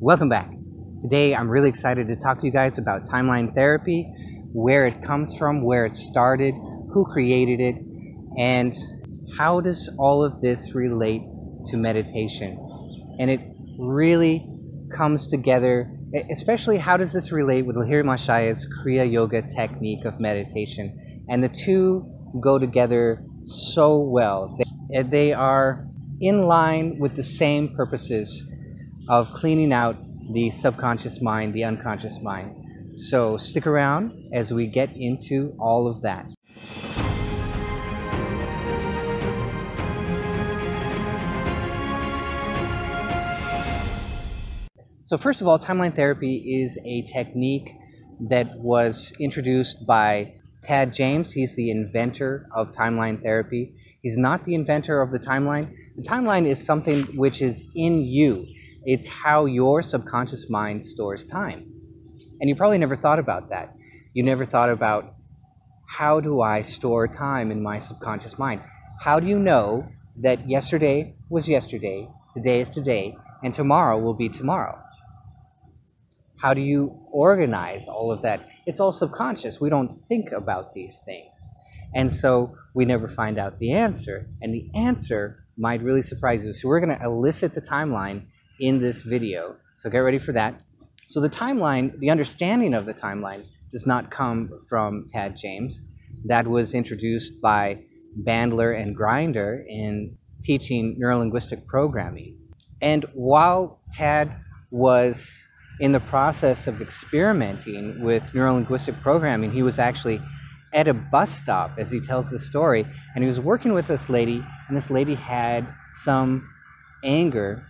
Welcome back. Today I'm really excited to talk to you guys about timeline therapy, where it comes from, where it started, who created it, and how does all of this relate to meditation. And it really comes together, especially how does this relate with Lahiri Mahashaya's Kriya Yoga technique of meditation. And the two go together so well. They are in line with the same purposes of cleaning out the subconscious mind, the unconscious mind. So stick around as we get into all of that. So first of all, timeline therapy is a technique that was introduced by Tad James. He's the inventor of timeline therapy. He's not the inventor of the timeline. The timeline is something which is in you. It's how your subconscious mind stores time. And you probably never thought about that. You never thought about, how do I store time in my subconscious mind? How do you know that yesterday was yesterday, today is today, and tomorrow will be tomorrow? How do you organize all of that? It's all subconscious. We don't think about these things. And so we never find out the answer. And the answer might really surprise you. So we're going to elicit the timeline in this video. So get ready for that. So the timeline, the understanding of the timeline does not come from Tad James. That was introduced by Bandler and Grinder in teaching neurolinguistic programming. And while Tad was in the process of experimenting with neurolinguistic programming, he was actually at a bus stop, as he tells the story, and he was working with this lady, and this lady had some anger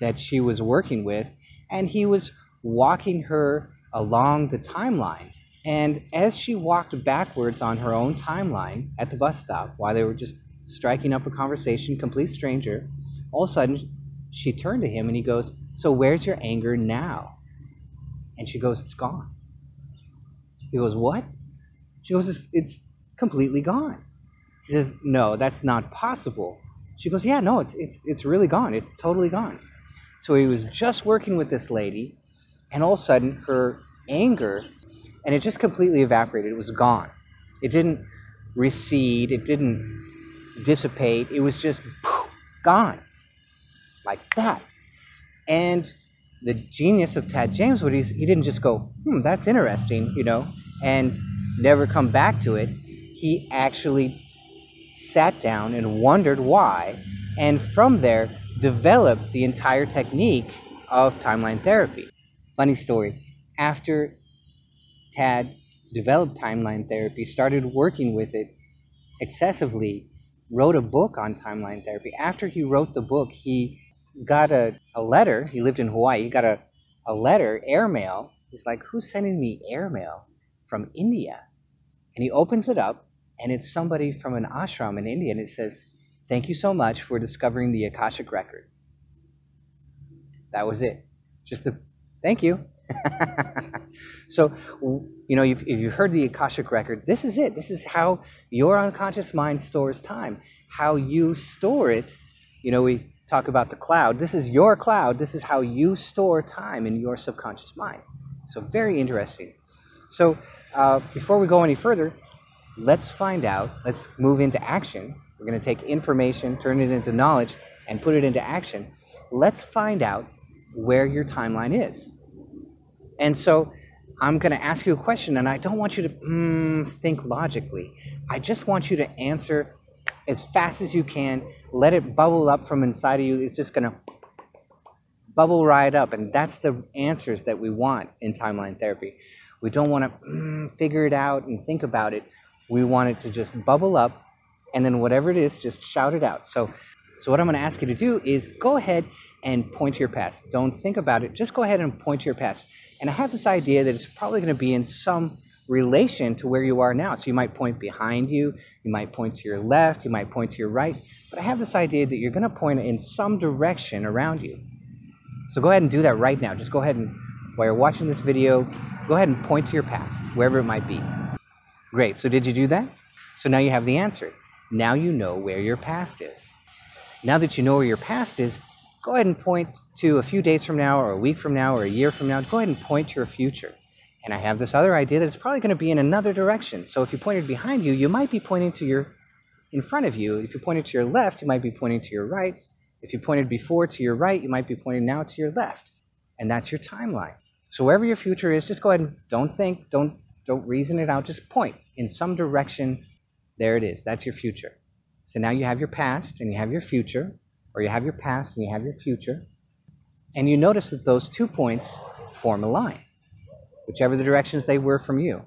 that she was working with, and he was walking her along the timeline. And as she walked backwards on her own timeline at the bus stop, while they were just striking up a conversation, complete stranger, all of a sudden she turned to him and he goes, "So where's your anger now?" And she goes, "It's gone." He goes, "What?" She goes, it's completely gone." He says, "No, that's not possible." She goes, "Yeah, no, it's really gone. It's totally gone." So he was just working with this lady, and all of a sudden her anger, and it just completely evaporated. It was gone. It didn't recede. It didn't dissipate. It was just gone like that. And the genius of Tad James, he didn't just go, that's interesting, and never come back to it. He actually sat down and wondered why, and from there developed the entire technique of timeline therapy. Funny story, after Tad developed timeline therapy, started working with it excessively, wrote a book on timeline therapy. After he wrote the book, he got a letter. He lived in Hawaii. He got a letter, airmail. He's like, "Who's sending me airmail from India?" And he opens it up, and it's somebody from an ashram in India, and it says, "Thank you so much for discovering the Akashic Record." That was it. Just a thank you. So, if you've heard the Akashic Record, this is it. This is how your unconscious mind stores time. How you store it. We talk about the cloud. This is your cloud. This is how you store time in your subconscious mind. So very interesting. So before we go any further, let's find out. Let's move into action. We're going to take information, turn it into knowledge, and put it into action. Let's find out where your timeline is. And so I'm going to ask you a question, and I don't want you to think logically. I just want you to answer as fast as you can. Let it bubble up from inside of you. It's just going to bubble right up, and that's the answers that we want in timeline therapy. We don't want to figure it out and think about it. We want it to just bubble up, and then whatever it is, just shout it out. So what I'm going to ask you to do is go ahead and point to your past. Don't think about it. Just go ahead and point to your past. And I have this idea that it's probably going to be in some relation to where you are now. So you might point behind you. You might point to your left. You might point to your right. But I have this idea that you're going to point in some direction around you. So go ahead and do that right now. Just go ahead and, while you're watching this video, go ahead and point to your past, wherever it might be. Great. So did you do that? So now you have the answer. Now you know where your past is. Now that you know where your past is, go ahead and point to a few days from now, or a week from now, or a year from now. Go ahead and point to your future. And I have this other idea that it's probably going to be in another direction. So if you pointed behind you, you might be pointing to in front of you. If you pointed to your left, you might be pointing to your right. If you pointed before to your right, you might be pointing now to your left. And that's your timeline. So wherever your future is, just go ahead and don't think, don't reason it out, just point in some direction. There it is. That's your future. So now you have your past and you have your future, or you have your past and you have your future. And you notice that those 2 points form a line, whichever the directions they were from you.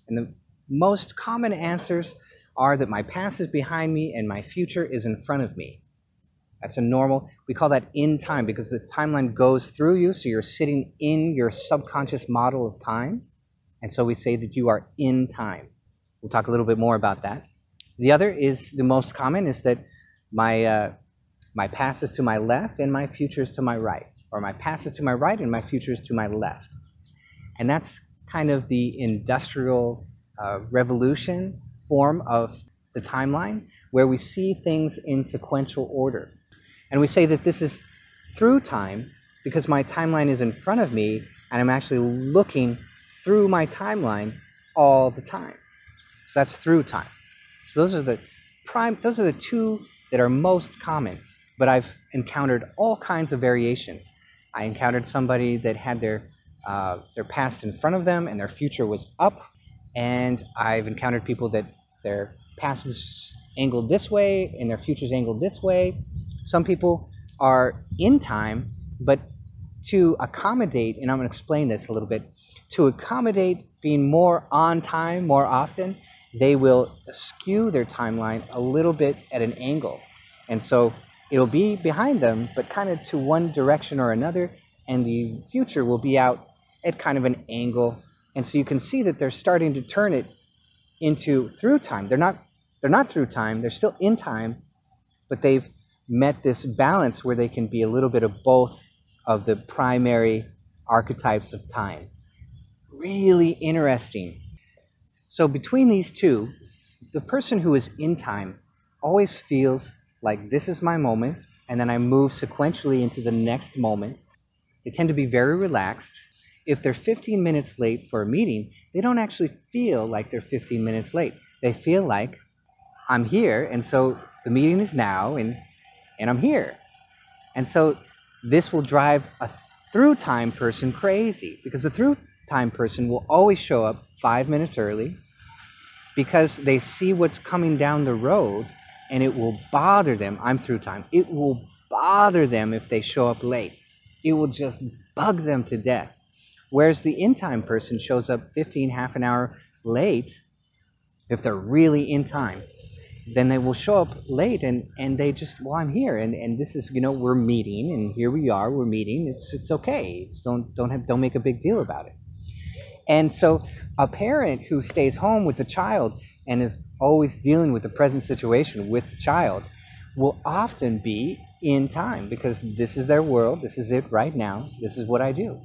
And the most common answers are that my past is behind me and my future is in front of me. That's a normal, we call that in time, because the timeline goes through you, so you're sitting in your subconscious model of time. And so we say that you are in time. We'll talk a little bit more about that. The other is, the most common, is that my past is to my left and my future is to my right. Or my past is to my right and my future is to my left. And that's kind of the industrial revolution form of the timeline, where we see things in sequential order. And we say that this is through time because my timeline is in front of me and I'm actually looking through my timeline all the time. So that's through time. So those are the two that are most common. But I've encountered all kinds of variations. I encountered somebody that had their past in front of them and their future was up. And I've encountered people that their past is angled this way and their future is angled this way. Some people are in time, but to accommodate, and I'm going to explain this a little bit, to accommodate being more on time more often, they will skew their timeline a little bit at an angle. And so it'll be behind them, but kind of to one direction or another, and the future will be out at kind of an angle. And so you can see that they're starting to turn it into through time. They're not through time, they're still in time, but they've met this balance where they can be a little bit of both of the primary archetypes of time. Really interesting. So between these two, the person who is in time always feels like this is my moment, and then I move sequentially into the next moment. They tend to be very relaxed. If they're 15 minutes late for a meeting, they don't actually feel like they're 15 minutes late. They feel like I'm here, and so the meeting is now, and I'm here. And so this will drive a through time person crazy, because the through time person will always show up 5 minutes early because they see what's coming down the road, and it will bother them. I'm through time. It will bother them if they show up late. It will just bug them to death. Whereas the in-time person shows up 15, half an hour late, if they're really in time, then they will show up late and they just, well, I'm here, and this is, we're meeting, and here we are, we're meeting. It's okay. Don't make a big deal about it. And so a parent who stays home with the child and is always dealing with the present situation with the child will often be in time, because this is their world, this is it right now, this is what I do.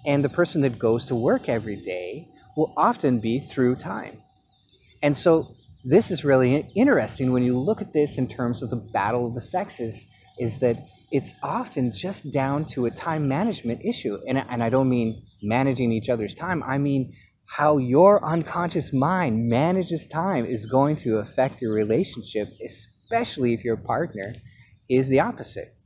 And the person that goes to work every day will often be through time. And so this is really interesting when you look at this in terms of the battle of the sexes, is that it's often just down to a time management issue. And I don't mean managing each other's time, I mean how your unconscious mind manages time is going to affect your relationship, especially if your partner is the opposite.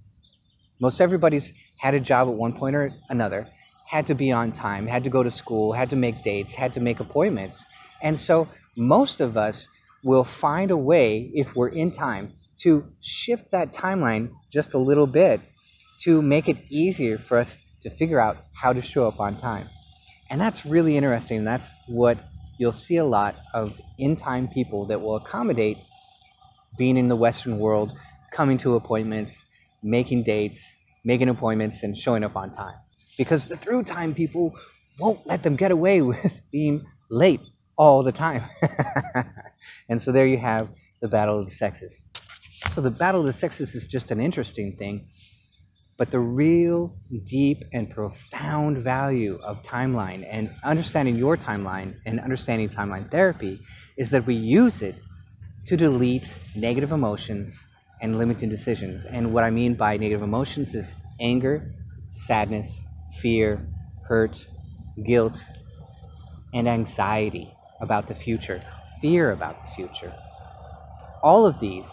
Most everybody's had a job at one point or another, had to be on time, had to go to school, had to make dates, had to make appointments. And so most of us will find a way, if we're in time, to shift that timeline just a little bit to make it easier for us to figure out how to show up on time. And that's really interesting. That's what you'll see a lot of in-time people that will accommodate being in the Western world, coming to appointments, making dates, making appointments, and showing up on time. Because the through-time people won't let them get away with being late all the time. And so there you have the battle of the sexes. So the battle of the sexes is just an interesting thing. But the real deep and profound value of timeline and understanding your timeline and understanding timeline therapy is that we use it to delete negative emotions and limiting decisions. And what I mean by negative emotions is anger, sadness, fear, hurt, guilt, and anxiety about the future, fear about the future. All of these.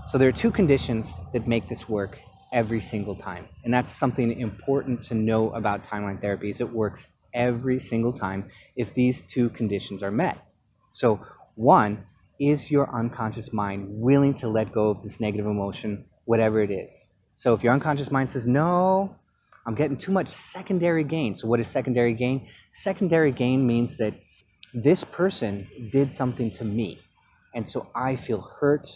So there are two conditions that make this work every single time. And that's something important to know about timeline therapy, is it works every single time if these two conditions are met. So one, is your unconscious mind willing to let go of this negative emotion, whatever it is? So if your unconscious mind says, no, I'm getting too much secondary gain. So what is secondary gain? Secondary gain means that this person did something to me. And so I feel hurt,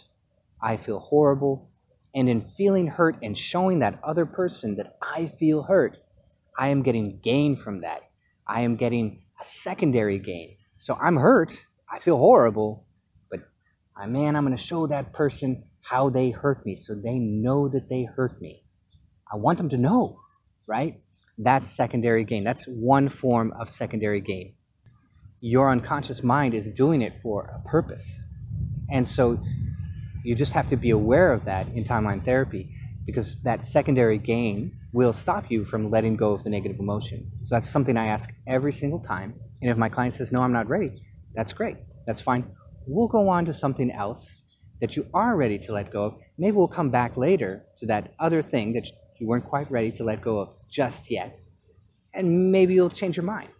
I feel horrible. And in feeling hurt and showing that other person that I feel hurt, I am getting gain from that. I am getting a secondary gain. So I'm hurt, I feel horrible, but man, I'm going to show that person how they hurt me so they know that they hurt me. I want them to know, right? That's secondary gain. That's one form of secondary gain. Your unconscious mind is doing it for a purpose. And so you just have to be aware of that in timeline therapy, because that secondary gain will stop you from letting go of the negative emotion. So that's something I ask every single time. And if my client says, no, I'm not ready, that's great. That's fine. We'll go on to something else that you are ready to let go of. Maybe we'll come back later to that other thing that you weren't quite ready to let go of just yet. And maybe you'll change your mind.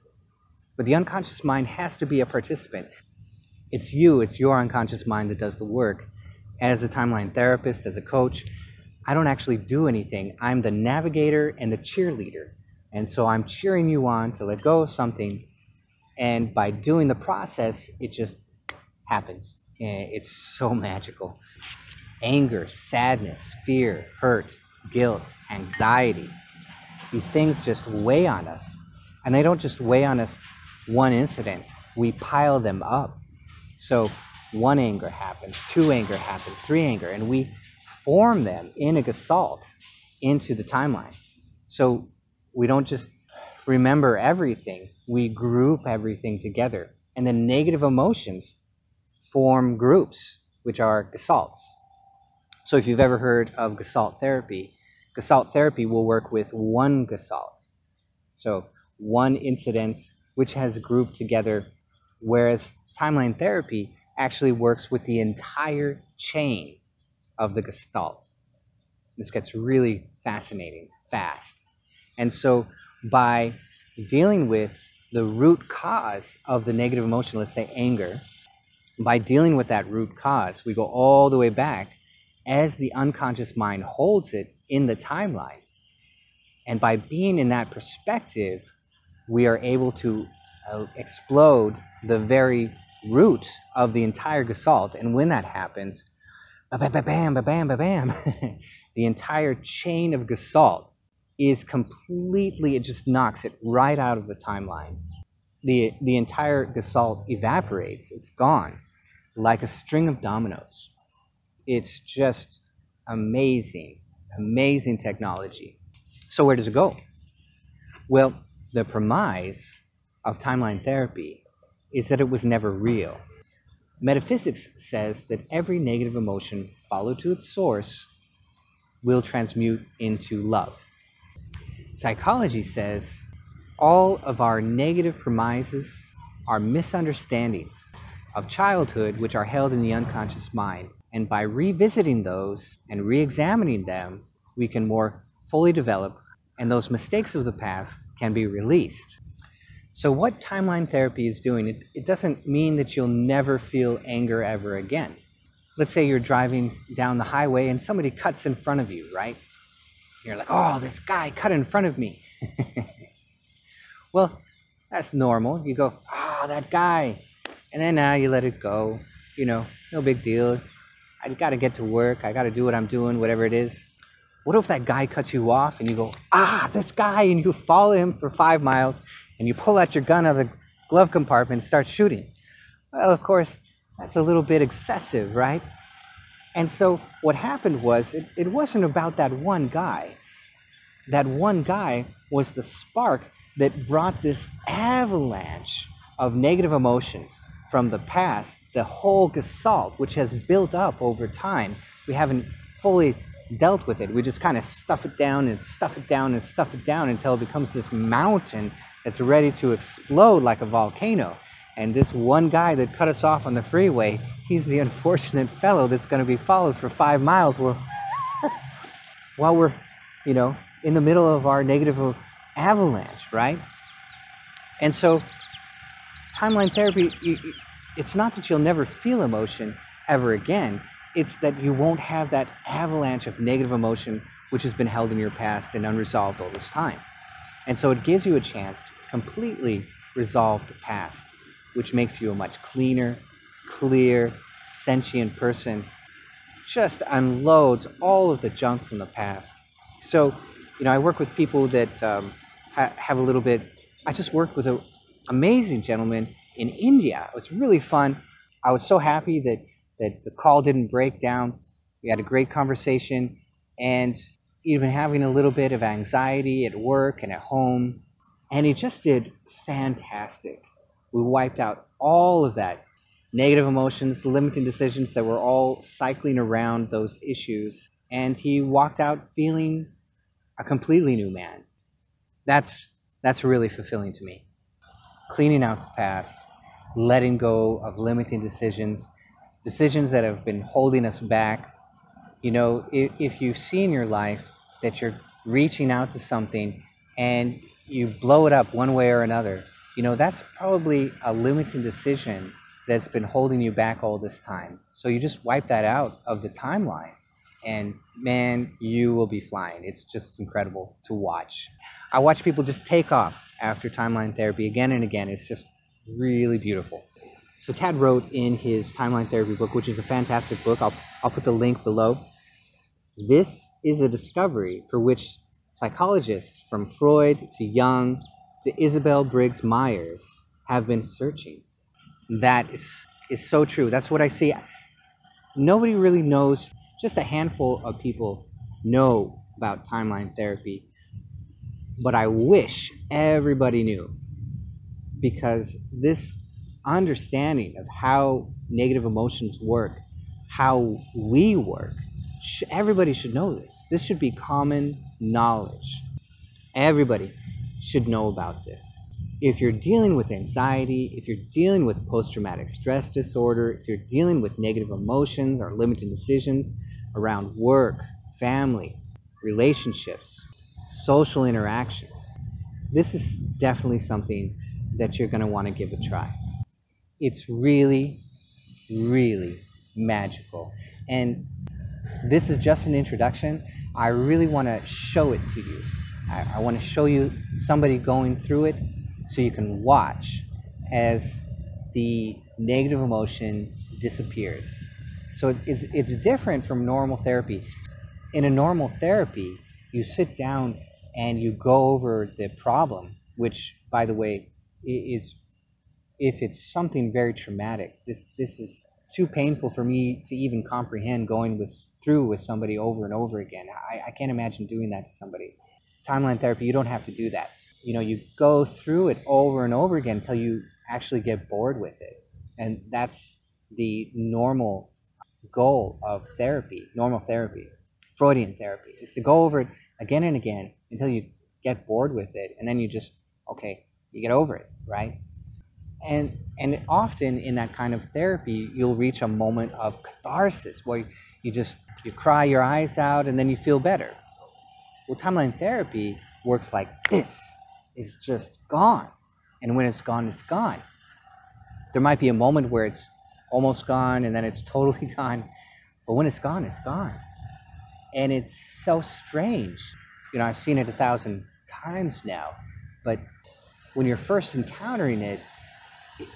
But the unconscious mind has to be a participant. It's you, it's your unconscious mind that does the work. As a timeline therapist, as a coach, I don't actually do anything. I'm the navigator and the cheerleader. And so I'm cheering you on to let go of something. And by doing the process, it just happens. It's so magical. Anger, sadness, fear, hurt, guilt, anxiety. These things just weigh on us. And they don't just weigh on us one incident. We pile them up. So one anger happens, two anger happens, three anger, and we form them in a gestalt into the timeline. So we don't just remember everything, we group everything together. And the negative emotions form groups, which are gestalts. So if you've ever heard of gestalt therapy will work with one gestalt. So one incident which has grouped together, whereas timeline therapy actually works with the entire chain of the gestalt. This gets really fascinating fast. And so by dealing with the root cause of the negative emotion, let's say anger, by dealing with that root cause, we go all the way back as the unconscious mind holds it in the timeline. And by being in that perspective, we are able to explode the very root of the entire gestalt. And when that happens, ba-bam, ba-bam, ba-bam, the entire chain of gestalt is completely, it just knocks it right out of the timeline. The entire gestalt evaporates, it's gone, like a string of dominoes. It's just amazing, amazing technology. So where does it go? Well, the premise of timeline therapy is that it was never real. Metaphysics says that every negative emotion followed to its source will transmute into love. Psychology says all of our negative premises are misunderstandings of childhood which are held in the unconscious mind. And by revisiting those and re-examining them, we can more fully develop, and those mistakes of the past can be released. So what timeline therapy is doing, it doesn't mean that you'll never feel anger ever again. Let's say you're driving down the highway and somebody cuts in front of you, right? You're like, oh, this guy cut in front of me. Well, that's normal. You go, oh, that guy. And then now you let it go. You know, no big deal. I got to get to work. I got to do what I'm doing, whatever it is. What if that guy cuts you off and you go, ah, this guy, and you follow him for 5 miles and you pull out your gun out of the glove compartment and start shooting? Well, of course, that's a little bit excessive, right? And so what happened was, it wasn't about that one guy. That one guy was the spark that brought this avalanche of negative emotions from the past, the whole gestalt, which has built up over time, we haven't fully dealt with it. We just kind of stuff it down and stuff it down and stuff it down until it becomes this mountain that's ready to explode like a volcano. And this one guy that cut us off on the freeway, he's the unfortunate fellow that's going to be followed for 5 miles while we're, in the middle of our negative avalanche, right? And so timeline therapy, it's not that you'll never feel emotion ever again. It's that you won't have that avalanche of negative emotion which has been held in your past and unresolved all this time. And so it gives you a chance to completely resolve the past, which makes you a much cleaner, clear, sentient person. Just unloads all of the junk from the past. So, I work with people that have a little bit. I just worked with an amazing gentleman in India. It was really fun. I was so happy that the call didn't break down. We had a great conversation, and even having a little bit of anxiety at work and at home, and he just did fantastic. We wiped out all of that negative emotions, the limiting decisions that were all cycling around those issues, and he walked out feeling a completely new man. That's really fulfilling to me. Cleaning out the past, letting go of limiting decisions that have been holding us back. If you see in your life that you're reaching out to something and you blow it up one way or another, that's probably a limiting decision that's been holding you back all this time. So you just wipe that out of the timeline, and man, you will be flying. It's just incredible to watch. I watch people just take off after timeline therapy again and again. It's just really beautiful. So Tad wrote in his timeline therapy book, which is a fantastic book. I'll put the link below. This is a discovery for which psychologists from Freud to Jung to Isabel Briggs Myers have been searching. That is so true. That's what I see. Nobody really knows. Just a handful of people know about timeline therapy. But I wish everybody knew, because this understanding of how negative emotions work, how we work, everybody should know this. This should be common knowledge. Everybody should know about this. If you're dealing with anxiety, if you're dealing with post-traumatic stress disorder, if you're dealing with negative emotions or limiting decisions around work, family, relationships, social interaction, this is definitely something that you're going to want to give a try. It's really, really magical. And this is just an introduction. I really want to show it to you. I want to show you somebody going through it so you can watch as the negative emotion disappears. So it's different from normal therapy. In a normal therapy, you sit down and you go over the problem, which, by the way, is, if it's something very traumatic, this is too painful for me to even comprehend going through with somebody over and over again. I can't imagine doing that to somebody. Timeline therapy, you don't have to do that. You go through it over and over again until you actually get bored with it. And that's the normal goal of therapy, normal therapy, Freudian therapy, is to go over it again and again until you get bored with it. And then you just, you get over it, right? And often in that kind of therapy, you'll reach a moment of catharsis where you cry your eyes out and then you feel better. Well, timeline therapy works like this. It's just gone. And when it's gone, it's gone. There might be a moment where it's almost gone and then it's totally gone. But when it's gone, it's gone. And it's so strange. I've seen it 1,000 times now. But when you're first encountering it,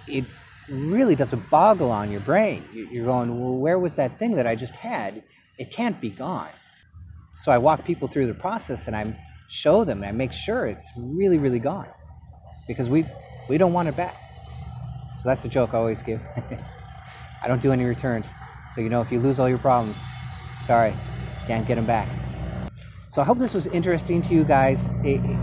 it really does a boggle on your brain. You're going, well, where was that thing that I just had? It can't be gone. So I walk people through the process and I show them and I make sure it's really, really gone, because we don't want it back. So that's the joke I always give. I don't do any returns. So if you lose all your problems, sorry, can't get them back. So I hope this was interesting to you guys.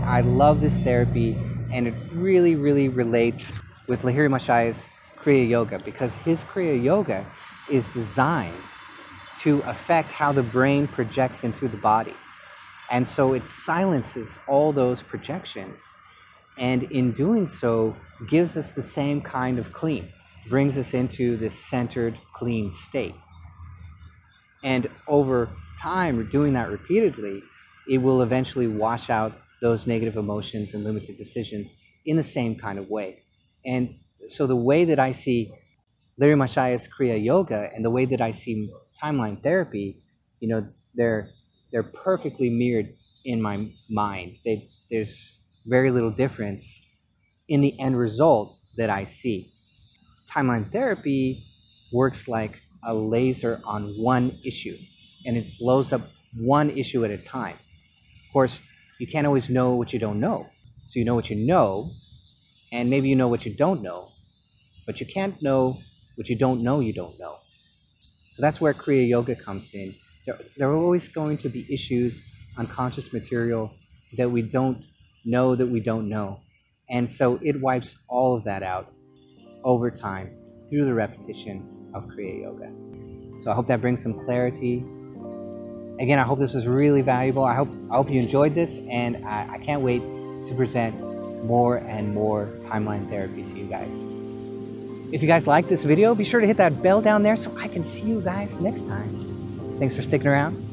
I love this therapy, and it really, really relates with Lahiri Mashi's Kriya Yoga, because his Kriya Yoga is designed to affect how the brain projects into the body. And so it silences all those projections, and in doing so gives us the same kind of clean, brings us into this centered, clean state. And over time, doing that repeatedly, it will eventually wash out those negative emotions and limited decisions in the same kind of way. And so the way that I see Larry Mashia's Kriya Yoga and the way that I see timeline therapy, you know, they're perfectly mirrored in my mind. There's very little difference in the end result that I see. Timeline therapy works like a laser on one issue, and it blows up one issue at a time. Of course, you can't always know what you don't know. So you know what you know, and maybe you know what you don't know, but you can't know what you don't know you don't know. So that's where Kriya Yoga comes in. There are always going to be issues, unconscious material that we don't know. And so it wipes all of that out over time through the repetition of Kriya Yoga. So I hope that brings some clarity. Again, I hope this was really valuable. I hope you enjoyed this, and I can't wait to present more and more timeline therapy to you guys. If you guys like this video, be sure to hit that bell down there so I can see you guys next time. Thanks for sticking around.